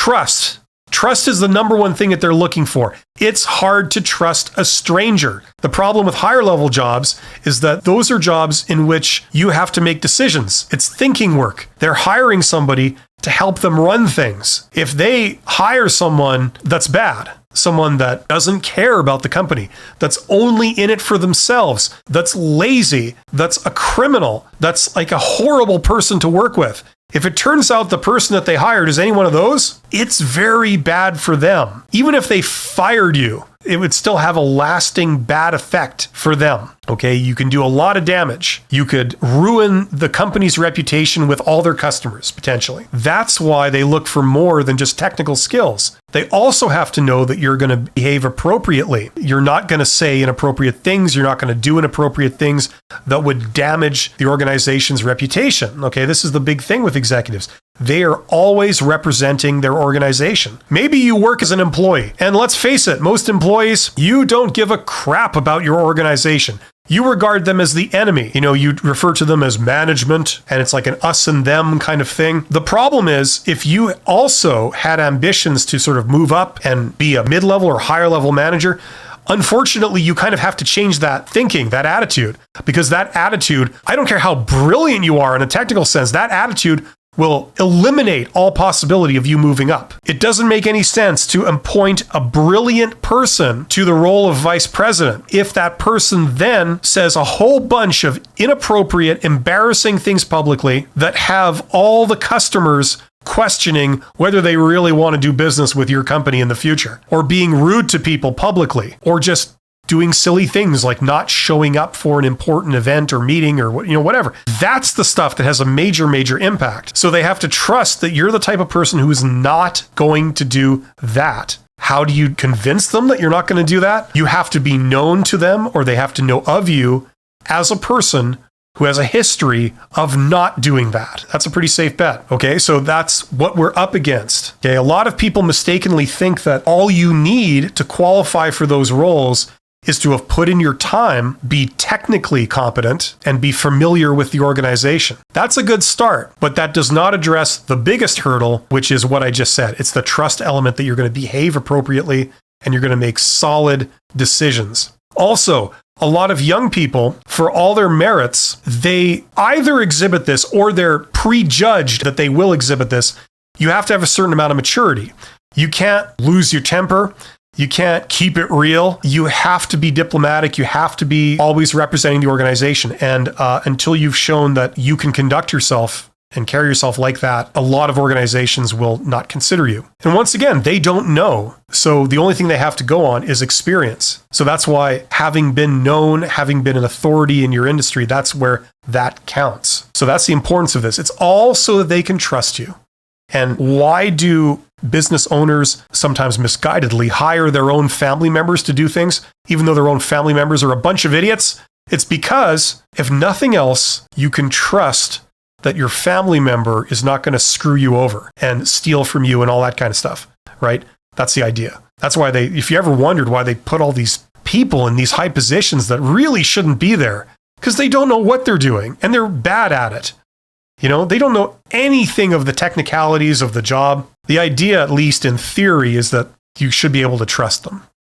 Trust. Trust is the number one thing that they're looking for. It's hard to trust a stranger. The problem with higher level jobs is that those are jobs in which you have to make decisions. It's thinking work. They're hiring somebody to help them run things. If they hire someone that's bad, someone that doesn't care about the company, that's only in it for themselves, that's lazy, that's a criminal, that's like a horrible person to work with, if it turns out the person that they hired is any one of those, it's very bad for them. Even if they fired you, it would still have a lasting bad effect for them. Okay, you can do a lot of damage. You could ruin the company's reputation with all their customers, potentially. That's why they look for more than just technical skills. They also have to know that you're going to behave appropriately. You're not going to say inappropriate things. You're not going to do inappropriate things that would damage the organization's reputation. Okay, this is the big thing with executives. They are always representing their organization. Maybe you work as an employee, and let's face it, most employees, you don't give a crap about your organization. You regard them as the enemy. You refer to them as management, and it's like an us and them kind of thing. The problem is, if you also had ambitions to sort of move up and be a mid-level or higher level manager, unfortunately, you kind of have to change that thinking, that attitude, because that attitude, I don't care how brilliant you are in a technical sense, that attitude will eliminate all possibility of you moving up. It doesn't make any sense to appoint a brilliant person to the role of vice president if that person then says a whole bunch of inappropriate, embarrassing things publicly that have all the customers questioning whether they really want to do business with your company in the future, or being rude to people publicly, or just doing silly things like not showing up for an important event or meeting or whatever. That's the stuff that has a major, major impact. So they have to trust that you're the type of person who is not going to do that. How do you convince them that you're not going to do that? You have to be known to them, or they have to know of you as a person who has a history of not doing that. That's a pretty safe bet. Okay, so that's what we're up against. Okay, a lot of people mistakenly think that all you need to qualify for those roles is to have put in your time, be technically competent, and be familiar with the organization. That's a good start, but that does not address the biggest hurdle, which is what I just said. It's the trust element that you're going to behave appropriately and you're going to make solid decisions. Also, a lot of young people, for all their merits, they either exhibit this or they're prejudged that they will exhibit this. You have to have a certain amount of maturity. You can't lose your temper. You can't keep it real. You have to be diplomatic. You have to be always representing the organization. And until you've shown that you can conduct yourself and carry yourself like that, a lot of organizations will not consider you. And once again, they don't know. So the only thing they have to go on is experience. So that's why having been known, having been an authority in your industry, that's where that counts. So that's the importance of this. It's all so that they can trust you. And why do business owners sometimes misguidedly hire their own family members to do things, even though their own family members are a bunch of idiots? It's because, if nothing else, you can trust that your family member is not going to screw you over and steal from you and all that kind of stuff, right? That's the idea. That's why if you ever wondered why they put all these people in these high positions that really shouldn't be there, because they don't know what they're doing and they're bad at it. They don't know anything of the technicalities of the job. The idea, at least in theory, is that you should be able to trust them.